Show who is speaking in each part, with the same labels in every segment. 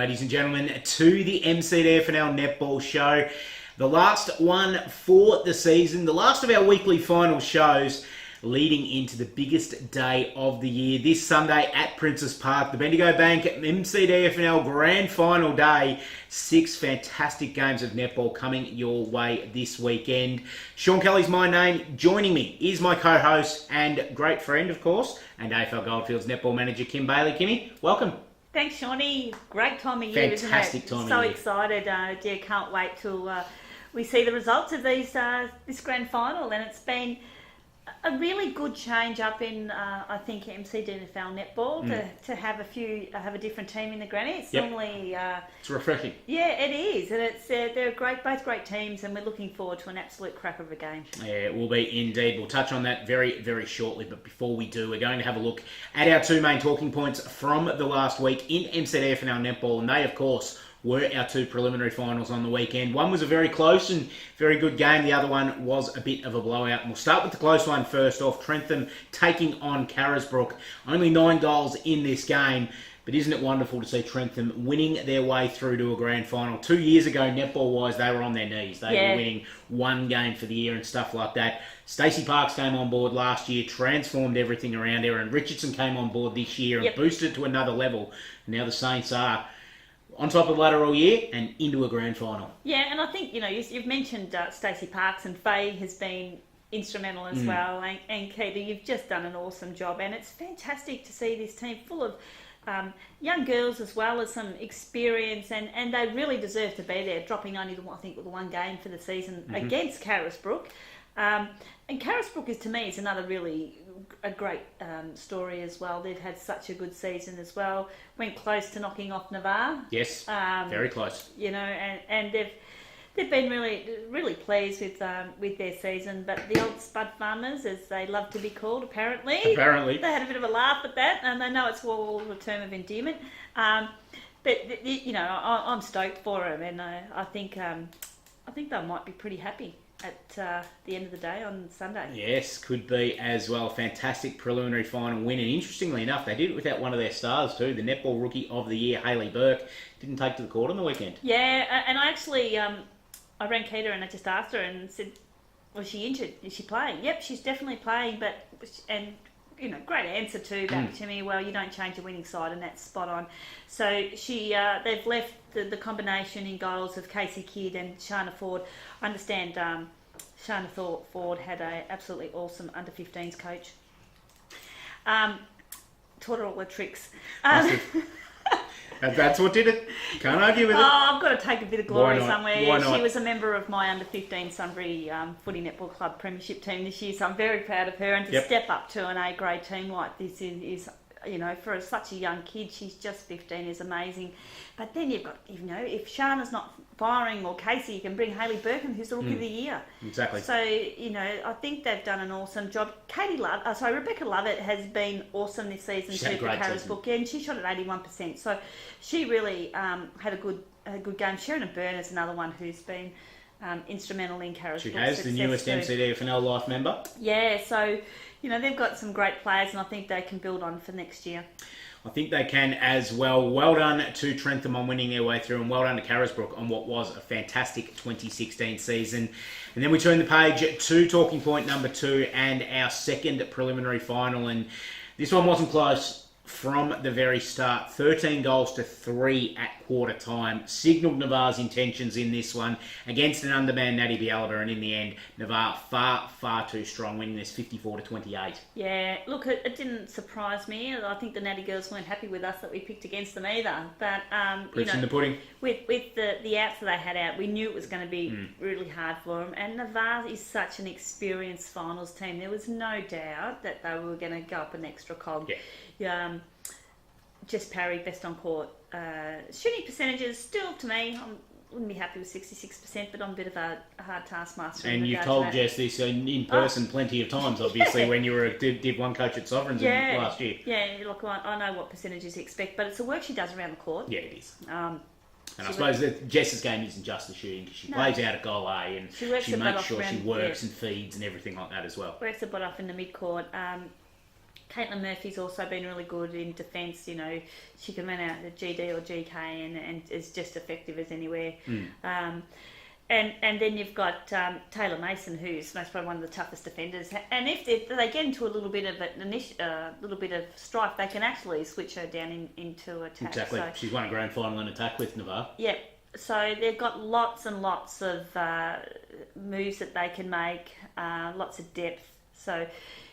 Speaker 1: ladies and gentlemen, to the MCDFNL Netball Show. The last one for the season, the last of our weekly final shows leading into the biggest day of the year. This Sunday at Princes Park, the Bendigo Bank MCDFNL Grand Final Day. 6 fantastic games of netball coming your way this weekend. Sean Kelly's my name. Joining me is my co-host and great friend, of course, and AFL Goldfields netball manager Kim Bailey. Kimmy, welcome.
Speaker 2: Thanks, Shawnee. Great time of year,
Speaker 1: Fantastic
Speaker 2: isn't it?
Speaker 1: time
Speaker 2: So
Speaker 1: of year.
Speaker 2: excited. Can't wait till we see the results of this grand final. And it's been a really good change up in, I think, MCDFNL netball to have a different team in the granny. It's normally...
Speaker 1: it's refreshing.
Speaker 2: Yeah, it is. And it's they're both great teams, and we're looking forward to an absolute cracker of a game.
Speaker 1: Yeah, it will be indeed. We'll touch on that very, very shortly. But before we do, we're going to have a look at our 2 main talking points from the last week in MCDFNL netball. And they, of course, were our 2 preliminary finals on the weekend. One was a very close and very good game. The other one was a bit of a blowout. And we'll start with the close one first off. Trentham taking on Carisbrook. Only 9 goals in this game. But isn't it wonderful to see Trentham winning their way through to a grand final? 2 years ago, netball-wise, they were on their knees. They were winning 1 game for the year and stuff like that. Stacey Parks came on board last year, transformed everything around there, and Richardson came on board this year and boosted it to another level. Now the Saints are on top of the ladder all year and into a grand final. Yeah,
Speaker 2: and I think, you've mentioned Stacey Parks, and Faye has been instrumental as well. And Keita, you've just done an awesome job. And it's fantastic to see this team full of young girls as well as some experience. And they really deserve to be there, dropping only, the 1 game for the season against Carisbrook. And Carisbrook is, to me, is another really a great story as well. They've had such a good season as well. Went close to knocking off Navarre.
Speaker 1: Yes, very close.
Speaker 2: And they've been really pleased with their season. But the old Spud Farmers, as they love to be called, apparently they had a bit of a laugh at that, and they know it's all a term of endearment. But I'm stoked for them, and I think they might be pretty happy at the end of the day on Sunday.
Speaker 1: Yes, could be as well. Fantastic preliminary final win. And interestingly enough, they did it without one of their stars too. The Netball Rookie of the Year, Hayley Burke, didn't take to the court on the weekend.
Speaker 2: Yeah, and I actually, I rang Keita and I just asked her and said, was she injured? Is she playing? Yep, she's definitely playing, great answer too back to me. Well, you don't change a winning side, and that's spot on. So they've left the combination in goals of Casey Kidd and Shana Ford. I understand Shana Ford had an absolutely awesome under-15s coach. Taught her all the tricks.
Speaker 1: That's what did it. Can't argue with it.
Speaker 2: I've got to take a bit of glory somewhere.
Speaker 1: Why not?
Speaker 2: She was a member of my under-15 Sunbury Footy Netball Club premiership team this year, so I'm very proud of her. And to step up to an A-grade team like this is for such a young kid, she's just 15, is amazing. But then you've got, if Shana's not firing, or Casey, you can bring Hayley Birkin, who's the Rookie of the Year.
Speaker 1: Exactly.
Speaker 2: So, I think they've done an awesome job. Rebecca Lovett has been awesome this season too for Carisbrook, and she shot at 81%. So she really had a good game. Sharon Byrne is another one who's been instrumental in Carisbrook's
Speaker 1: She has, the newest MCDFNL Life member.
Speaker 2: Yeah, so, they've got some great players, and I think they can build on for next year.
Speaker 1: I think they can as well. Well done to Trentham on winning their way through, and well done to Carisbrook on what was a fantastic 2016 season. And then we turn the page to talking point number 2 and our second preliminary final. And this one wasn't close from the very start. 13 goals to 3 at quarter time. Signalled Navarre's intentions in this one against an undermanned Natty Bialaba, and in the end, Navarre far too strong, winning this 54-28.
Speaker 2: Yeah, look, it didn't surprise me. I think the Natty girls weren't happy with us that we picked against them either. But
Speaker 1: proof's in the pudding.
Speaker 2: With the outs that they had out, we knew it was going to be really hard for them. And Navarre is such an experienced finals team. There was no doubt that they were going to go up an extra cog. Yeah. Jess Parry, best on court. Shooting percentages, still to me, I wouldn't be happy with 66%, but I'm a bit of a hard taskmaster.
Speaker 1: And you've told Jess this in person plenty of times, obviously, when you were a Div 1 coach at Sovereigns last year.
Speaker 2: Yeah, look, I know what percentages you expect, but it's the work she does around the court.
Speaker 1: Yeah, it is. And I suppose that Jess's game isn't just the shooting, because she plays out at goal A, and she makes sure she works and feeds and everything like that as well.
Speaker 2: Works the butt off in the mid-court. Caitlin Murphy's also been really good in defence. You know, she can run out the GD or GK and is just effective as anywhere. And then you've got Taylor Mason, who's most probably one of the toughest defenders. And if they get into a little bit of strife, they can actually switch her down into attack.
Speaker 1: Exactly. So, she's won a grand final in attack with Navarre.
Speaker 2: Yeah. So they've got lots and lots of moves that they can make, lots of depth. So,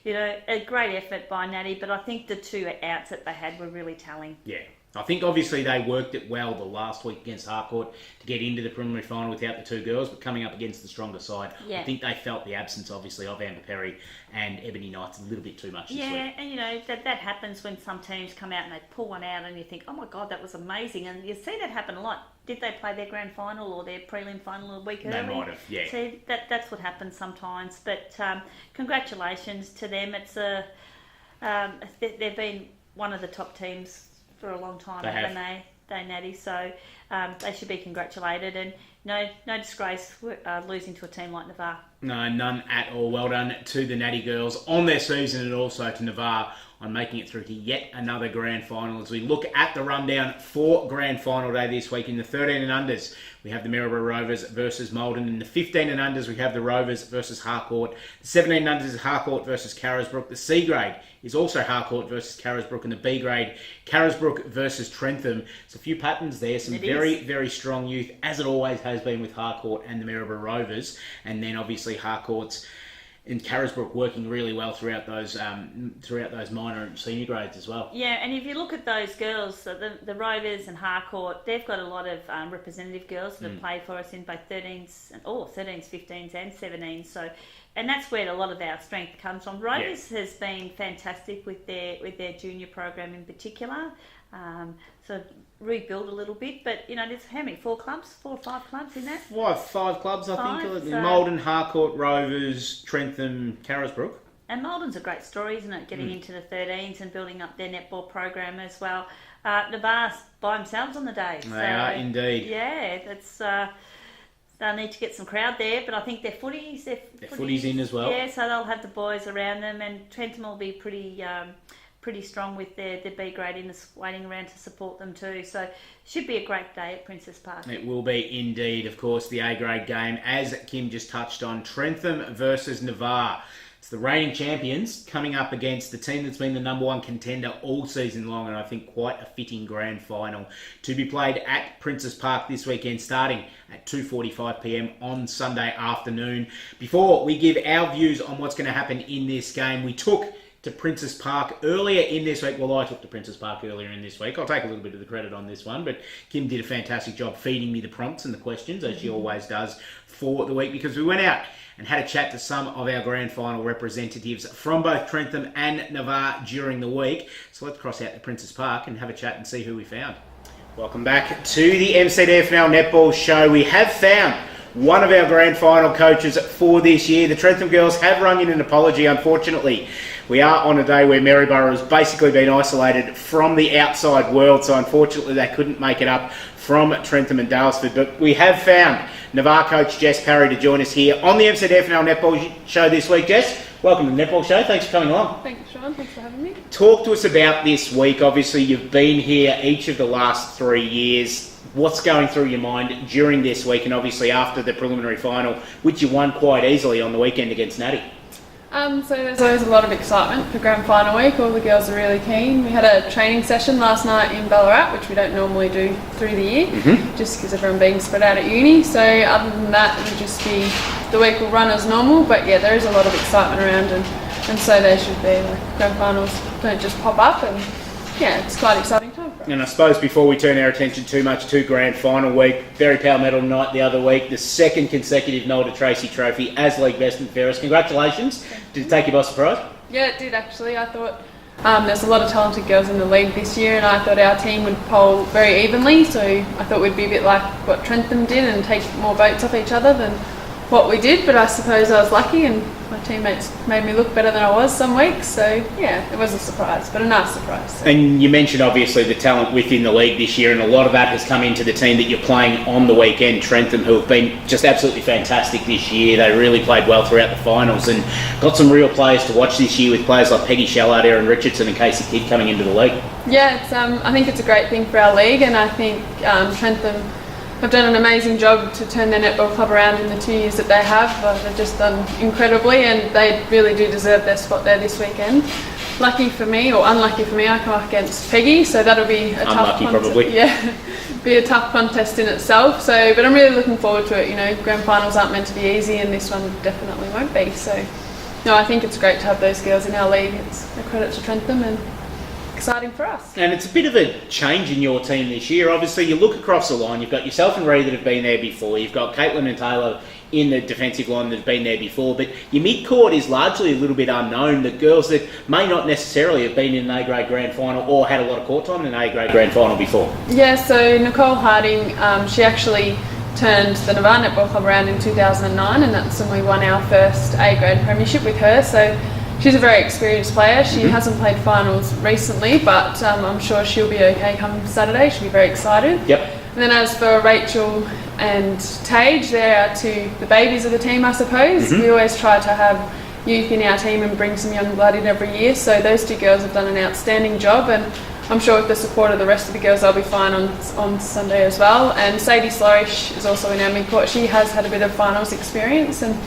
Speaker 2: you know, a great effort by Natty, but I think the two outs that they had were really telling.
Speaker 1: Yeah. I think obviously they worked it well the last week against Harcourt to get into the preliminary final without the two girls, but coming up against the stronger side, I think they felt the absence, obviously, of Amber Perry and Ebony Knights a little bit too much this week.
Speaker 2: Yeah, and you know, that happens when some teams come out and they pull one out and you think, oh my God, that was amazing. And you see that happen a lot. Did they play their grand final or their prelim final a week early?
Speaker 1: They might have, yeah.
Speaker 2: See, that's what happens sometimes. But congratulations to them. It's they've been one of the top teams for a long time, haven't they, Natty? So they should be congratulated, and no disgrace losing to a team like Navarre.
Speaker 1: No, none at all. Well done to the Natty girls on their season, and also to Navarre on making it through to yet another grand final. As we look at the rundown for grand final day this week, in the 13 and unders, we have the Maryborough Rovers versus Maldon. In the 15 and unders, we have the Rovers versus Harcourt. The 17 and unders is Harcourt versus Carisbrook. The C grade is also Harcourt versus Carisbrook, and the B grade, Carisbrook versus Trentham. It's a few patterns there. Some very strong youth, as it always has been with Harcourt and the Maryborough Rovers. And then obviously Harcourt's and Carisbrook working really well throughout those minor and senior grades as well.
Speaker 2: Yeah, and if you look at those girls, so the Rovers and Harcourt, they've got a lot of representative girls that have played for us in both 13s, 15s and 17s. So, and that's where a lot of our strength comes from. Rovers has been fantastic with their junior program in particular. So rebuild a little bit, but you know, there's how many? 4 or 5 clubs in that?
Speaker 1: Five clubs, I think.
Speaker 2: So
Speaker 1: Maldon, Harcourt, Rovers, Trentham, Carisbrook.
Speaker 2: And Maldon's a great story, isn't it? Getting into the 13s and building up their netball program as well. Navarre's by themselves on the day.
Speaker 1: They are indeed.
Speaker 2: Yeah, that's. They'll need to get some crowd there, but I think their footies
Speaker 1: in as well.
Speaker 2: Yeah, so they'll have the boys around them, and Trentham will be pretty strong with their B grade waiting around to support them too. So should be a great day at Princess Park.
Speaker 1: It will be indeed. Of course, the A grade game, as Kim just touched on, Trentham versus Navarre. It's the reigning champions coming up against the team that's been the number one contender all season long, and I think quite a fitting grand final to be played at Princess Park this weekend, starting at 2:45 p.m. on Sunday afternoon. Before we give our views on what's going to happen in this game, we took to Princess Park earlier in this week. Well, I took to Princess Park earlier in this week. I'll take a little bit of the credit on this one, but Kim did a fantastic job feeding me the prompts and the questions, as she always does for the week, because we went out and had a chat to some of our grand final representatives from both Trentham and Navarre during the week. So let's cross out to Princess Park and have a chat and see who we found. Welcome back to the MCDFNL Netball Show. We have found one of our grand final coaches for this year. The Trentham girls have rung in an apology, unfortunately. We are on a day where Maryborough has basically been isolated from the outside world, so unfortunately they couldn't make it up from Trentham and Dalesford. But we have found Navarre coach Jess Parry to join us here on the MCDFNL Netball Show this week. Jess, welcome to the Netball Show. Thanks for coming along.
Speaker 3: Thanks, Shaun. Thanks for having me.
Speaker 1: Talk to us about this week. Obviously, you've been here each of the last 3 years. What's going through your mind during this week, and obviously after the preliminary final, which you won quite easily on the weekend against Natty?
Speaker 3: So there's always a lot of excitement for grand final week. All the girls are really keen. We had a training session last night in Ballarat, which we don't normally do through the year, just because everyone being spread out at uni. So other than that, it'll just be, the week will run as normal, but yeah, there is a lot of excitement around, and so there should be. Like, grand finals don't just pop up, and yeah, it's quite exciting time for us.
Speaker 1: And I suppose before we turn our attention too much to grand final week, very power medal night the other week, the second consecutive Nalder-Tracey Trophy as league best and fairest. Congratulations. Did it take you by surprise?
Speaker 3: Yeah, it did actually. I thought there's a lot of talented girls in the league this year, and I thought our team would poll very evenly, so I thought we'd be a bit like what Trentham did and take more votes off each other than what we did, but I suppose I was lucky and my teammates made me look better than I was some weeks. So yeah, it was a surprise, but a nice surprise. So.
Speaker 1: And you mentioned obviously the talent within the league this year, and a lot of that has come into the team that you're playing on the weekend, Trentham, who have been just absolutely fantastic this year. They really played well throughout the finals and got some real players to watch this year with players like Peggy Shallard, Erin Richardson and Casey Kidd coming into the league.
Speaker 3: Yeah, I think it's a great thing for our league, and I think Trentham have done an amazing job to turn their netball club around in the 2 years that they have. They've just done incredibly, and they really do deserve their spot there this weekend. Lucky for me, or unlucky for me, I come up against Peggy, so that'll be a tough contest. Probably. Yeah, be a tough contest in itself. So, but I'm really looking forward to it. You know, grand finals aren't meant to be easy, and this one definitely won't be. So, no, I think it's great to have those girls in our league. It's a credit to Trentham and exciting for us.
Speaker 1: And it's a bit of a change in your team this year. Obviously, you look across the line, you've got yourself and Ree that have been there before, you've got Caitlin and Taylor in the defensive line that have been there before, but your mid-court is largely a little bit unknown. The girls that may not necessarily have been in an A-grade grand final or had a lot of court time in an A-grade grand final before. Yeah,
Speaker 3: so Nicole Harding, she actually turned the Navarre Netball Club around in 2009, and that's when we won our first A-grade premiership with her. So she's a very experienced player. She hasn't played finals recently, but I'm sure she'll be okay come Saturday. She'll be very excited.
Speaker 1: Yep.
Speaker 3: And then as for Rachel and Tage, they're the babies of the team, I suppose. We always try to have youth in our team and bring some young blood in every year. So those two girls have done an outstanding job, and I'm sure with the support of the rest of the girls, they'll be fine on Sunday as well. And Sadie Slorish is also in our mid-court. She has had a bit of finals experience and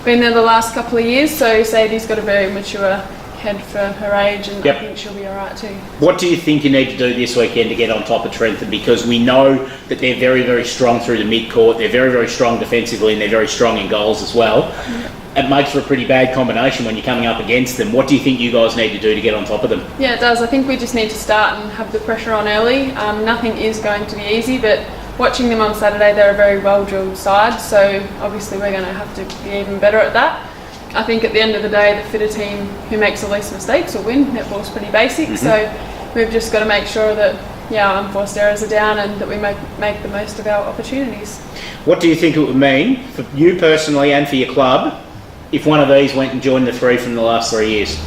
Speaker 3: been there the last couple of years, so Sadie's got a very mature head for her age, and I think she'll be all right too.
Speaker 1: What do you think you need to do this weekend to get on top of Trentham? Because we know that they're very, very strong through the mid-court, they're very, very strong defensively, and they're very strong in goals as well. It makes for a pretty bad combination when you're coming up against them. What do you think you guys need to do to get on top of them?
Speaker 3: Yeah, it does. I think we just need to start and have the pressure on early. Nothing is going to be easy, but watching them on Saturday, they're a very well-drilled side, so obviously we're going to have to be even better at that. I think at the end of the day, the fitter team who makes the least mistakes will win. Netball's pretty basic, so we've just got to make sure that our unforced errors are down and that we make the most of our opportunities.
Speaker 1: What do you think it would mean for you personally and for your club if one of these went and joined the three from the last 3 years?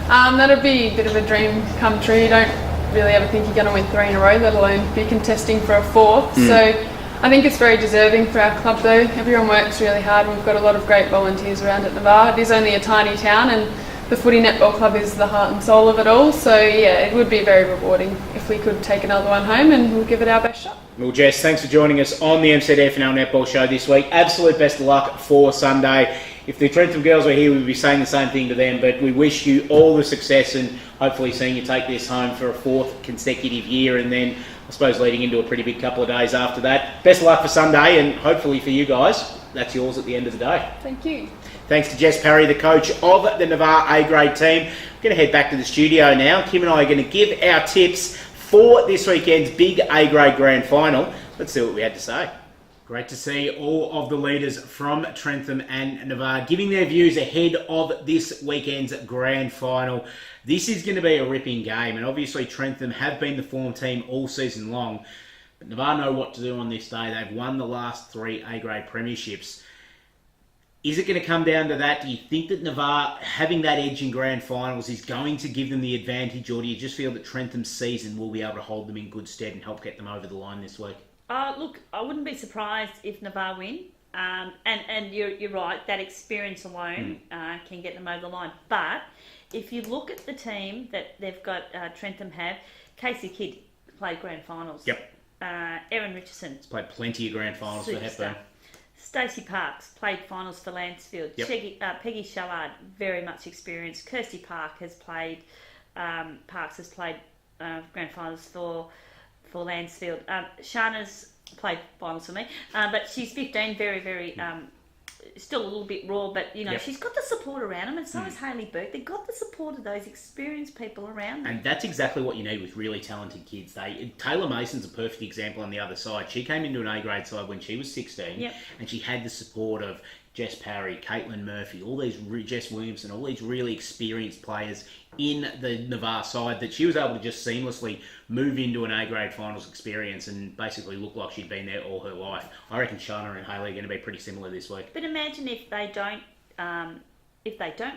Speaker 3: That'd be a bit of a dream come true. You don't really ever think you're going to win 3 in a row, let alone be contesting for a 4th. So I think it's very deserving for our club though. Everyone works really hard. We've got a lot of great volunteers around at Navarre. It is only a tiny town, and the Footy Netball Club is the heart and soul of it all. So yeah, it would be very rewarding if we could take another one home, and we'll give it our best shot.
Speaker 1: Well, Jess, thanks for joining us on the MCDFNL Netball Show this week. Absolute best of luck for Sunday. If the Trentham girls were here, we'd be saying the same thing to them, but we wish you all the success and hopefully seeing you take this home for a 4th consecutive year, and then I suppose leading into a pretty big couple of days after that. Best of luck for Sunday, and hopefully for you guys, that's yours at the end of the day.
Speaker 3: Thank you.
Speaker 1: Thanks to Jess Parry, the coach of the Navarre A-grade team. We're going to head back to the studio now. Kim and I are going to give our tips for this weekend's big A-grade grand final. Let's see what we had to say. Great to see all of the leaders from Trentham and Navarre giving their views ahead of this weekend's grand final. This is going to be a ripping game, and obviously Trentham have been the form team all season long, but Navarre know what to do on this day. They've won the last 3 A-grade premierships. Is it going to come down to that? Do you think that Navarre having that edge in grand finals is going to give them the advantage, or do you just feel that Trentham's season will be able to hold them in good stead and help get them over the line this week?
Speaker 2: Look, I wouldn't be surprised if Navarre win. And you're right, that experience alone can get them over the line. But if you look at the team that they've got, Trentham have, Casey Kidd played grand finals.
Speaker 1: Yep.
Speaker 2: Erin Richardson.
Speaker 1: He's played plenty of grand finals for Hepburn.
Speaker 2: Stacey Parks played finals for Lansfield.
Speaker 1: Yep.
Speaker 2: Peggy Shallard, very much experienced. Kirsty Parks has played grand finals for Lansfield. Shana's played finals for me, but she's 15, very, very, still a little bit raw, but, she's got the support around them, and so has Hayley Burke. They've got the support of those experienced people around them.
Speaker 1: And that's exactly what you need with really talented kids. Taylor Mason's a perfect example on the other side. She came into an A-grade side when she was 16, and she had the support of Jess Parry, Caitlin Murphy, all these Jess Williamson, all these really experienced players in the Navarre side, that she was able to just seamlessly move into an A-grade finals experience and basically look like she'd been there all her life. I reckon Shana and Hayley are going to be pretty similar this week.
Speaker 2: But imagine if they don't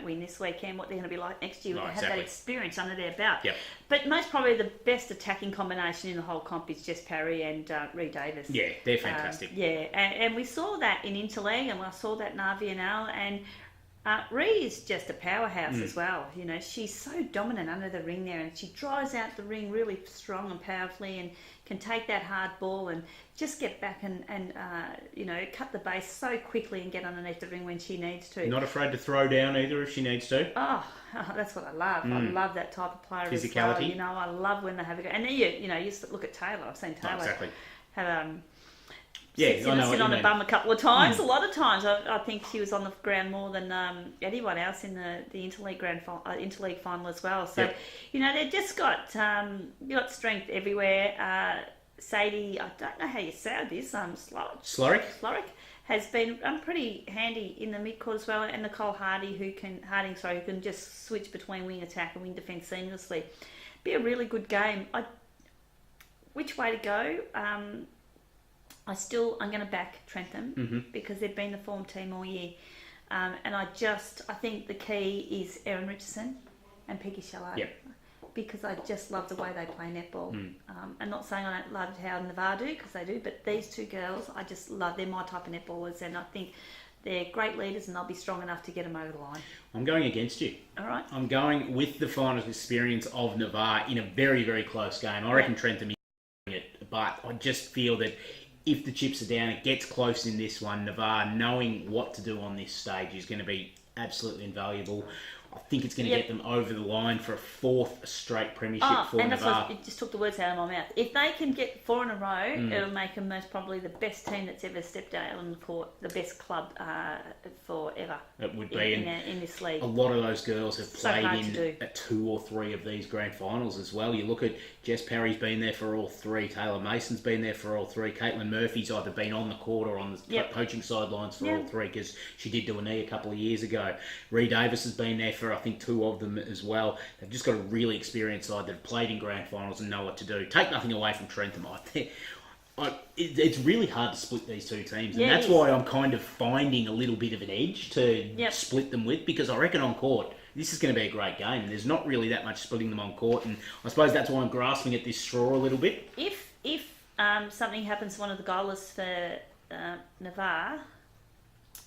Speaker 2: win this weekend, what they're going to be like next year. They have that experience under their belt.
Speaker 1: Yep.
Speaker 2: But most probably the best attacking combination in the whole comp is Jess Parry and Ree Davis.
Speaker 1: Yeah, they're fantastic.
Speaker 2: And we saw that in Interleague, and I saw that in RVNL, and Ree is just a powerhouse as well. You know, she's so dominant under the ring there, and she drives out the ring really strong and powerfully, and can take that hard ball and just get back and cut the base so quickly and get underneath the ring when she needs to.
Speaker 1: Not afraid to throw down either if she needs to.
Speaker 2: Oh, that's what I love. I love that type of player.
Speaker 1: Physicality.
Speaker 2: As well. You know, I love when they have a go. And then you look at Taylor. I've seen Taylor have sit on the bum a couple of times. A lot of times, I think she was on the ground more than anyone else in the interleague final as well. So, they've just got strength everywhere. Sadie, I don't know how you say this. Slorick has been pretty handy in the midcourt as well, and Nicole Harding, who can just switch between wing attack and wing defence seamlessly. Be a really good game. Which way to go? I'm going to back Trentham because they've been the form team all year. And I think the key is Erin Richardson and Peggy Shallard.
Speaker 1: Yep.
Speaker 2: Because I just love the way they play netball. I'm not saying I don't love how Navarre do, because they do, but these two girls, I just love. They're my type of netballers, and I think they're great leaders, and they'll be strong enough to get them over the line.
Speaker 1: I'm going against you.
Speaker 2: All right.
Speaker 1: I'm going with the finals experience of Navarre in a very, very close game. I reckon Trentham is doing it, but I just feel that if the chips are down, it gets close in this one. Navarre, knowing what to do on this stage, is going to be absolutely invaluable. I think it's going to get them over the line for a fourth straight premiership for
Speaker 2: and
Speaker 1: Navarre.
Speaker 2: It just took the words out of my mouth. If they can get 4 in a row, it'll make them most probably the best team that's ever stepped out on the court, the best club forever.
Speaker 1: It would be
Speaker 2: in this league.
Speaker 1: A lot of those girls have played in
Speaker 2: at
Speaker 1: 2 or 3 of these grand finals as well. You look at Jess Parry's been there for all 3, Taylor Mason's been there for all 3, Caitlin Murphy's either been on the court or on the coaching sidelines for all 3, because she did do a knee a couple of years ago. Ree Davis has been there for I think 2 of them as well. They've just got a really experienced side that have played in grand finals and know what to do. Take nothing away from Trentham. I think it's really hard to split these 2 teams, and that's why I'm kind of finding a little bit of an edge to split them with, because I reckon on court this is going to be a great game. There's not really that much splitting them on court, and I suppose that's why I'm grasping at this straw a little bit.
Speaker 2: If something happens to one of the goalers for Navarre,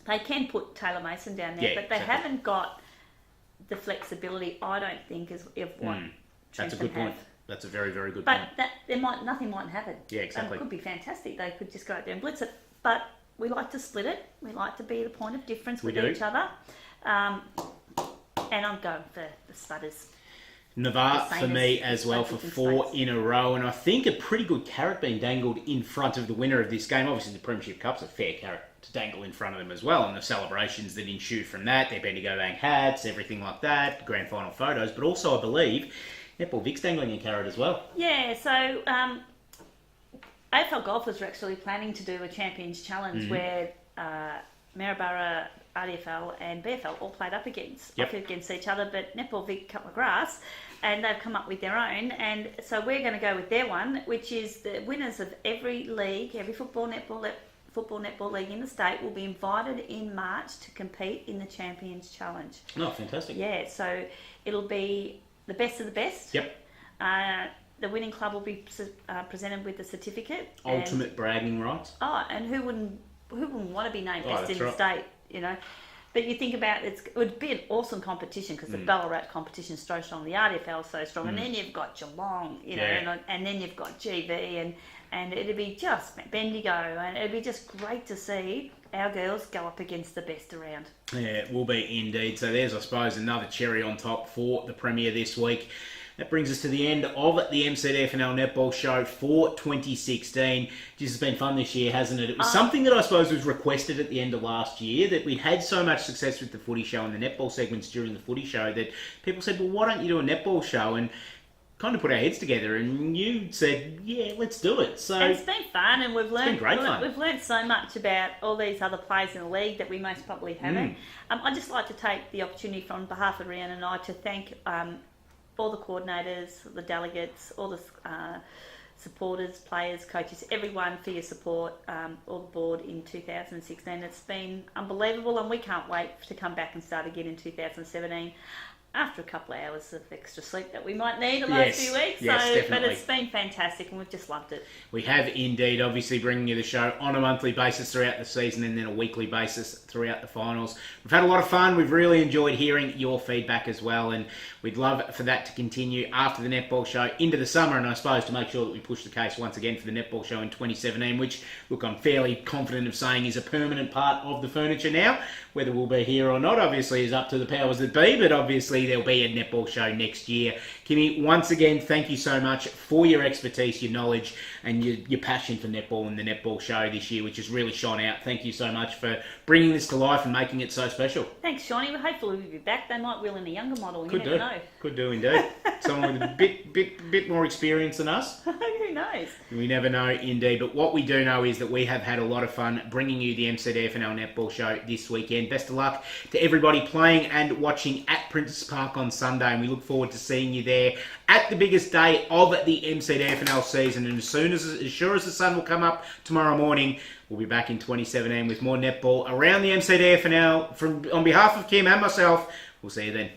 Speaker 2: they can put Taylor Mason down there, but they haven't got the flexibility, I don't think, is what
Speaker 1: that's a good point. That's a very, very good
Speaker 2: point.
Speaker 1: But
Speaker 2: nothing might happen.
Speaker 1: Yeah, exactly.
Speaker 2: It could be fantastic. They could just go out there and blitz it. But we like to split it. We like to be the point of difference with each other. And I'm going for the Spudders.
Speaker 1: Navarre for me as well for 4 in a row, and I think a pretty good carrot being dangled in front of the winner of this game. Obviously the Premiership Cup's a fair carrot to dangle in front of them as well, and the celebrations that ensue from that, their Bendigo Bank hats, everything like that, grand final photos, but also I believe Netball Vic's dangling a carrot as well.
Speaker 2: Yeah, so AFL golfers are actually planning to do a Champions Challenge where Maryborough, RDFL and BFL all played up against each other, but Netball Vic cut my grass, and they've come up with their own, and so we're going to go with their one, which is the winners of every league, every football netball league in the state will be invited in March to compete in the Champions Challenge.
Speaker 1: Oh, fantastic.
Speaker 2: Yeah, so it'll be the best of the best.
Speaker 1: Yep.
Speaker 2: The winning club will be presented with a certificate.
Speaker 1: Ultimate bragging rights.
Speaker 2: Oh, and who wouldn't want to be named best in the state, you know? But you think about it would be an awesome competition, because the Ballarat competition is so strong, the RDFL is so strong, and then you've got Geelong, you know, and then you've got GV, and it'd be just Bendigo, and it'd be just great to see our girls go up against the best around.
Speaker 1: Yeah, it will be indeed. So there's, I suppose, another cherry on top for the Premier this week. That brings us to the end of the MCDFNL Netball Show for 2016. This has been fun this year, hasn't it? It was something that I suppose was requested at the end of last year, that we'd had so much success with the footy show and the netball segments during the footy show that people said, well, why don't you do a netball show? And kind of put our heads together, and you said, "Yeah, let's do it." So
Speaker 2: and it's been fun, and we've learned
Speaker 1: great fun.
Speaker 2: We've learned so much about all these other players in the league that we most probably haven't. I'd just like to take the opportunity, on behalf of Rhiannon and I, to thank all the coordinators, the delegates, all the supporters, players, coaches, everyone for your support, all the board in 2016. It's been unbelievable, and we can't wait to come back and start again in 2017. After a couple of hours of extra sleep that we might need the last few weeks.
Speaker 1: Yes,
Speaker 2: but it's been fantastic, and we've just loved it.
Speaker 1: We have indeed, obviously, bringing you the show on a monthly basis throughout the season, and then a weekly basis throughout the finals. We've had a lot of fun. We've really enjoyed hearing your feedback as well, and we'd love for that to continue after the netball show into the summer, and I suppose to make sure that we push the case once again for the netball show in 2017, which, look, I'm fairly confident of saying is a permanent part of the furniture now. Whether we'll be here or not, obviously, is up to the powers that be, but obviously there'll be a netball show next year. Kimmy, once again, thank you so much for your expertise, your knowledge, and your passion for netball and the netball show this year, which has really shone out. Thank you so much for bringing this to life and making it so special.
Speaker 2: Thanks, Shawnee. Hopefully we'll be back. They might will in a younger model.
Speaker 1: Could
Speaker 2: You never know.
Speaker 1: Could do indeed. Someone with a bit more experience than us.
Speaker 2: Who knows?
Speaker 1: We never know, indeed. But what we do know is that we have had a lot of fun bringing you the MCDFNL Netball Show this weekend. Best of luck to everybody playing and watching at Princess Park on Sunday, and we look forward to seeing you there at the biggest day of the MCDFNL season. And as sure as the sun will come up tomorrow morning, we'll be back in 2017 with more netball around the MCDFNL. On behalf of Kim and myself, we'll see you then.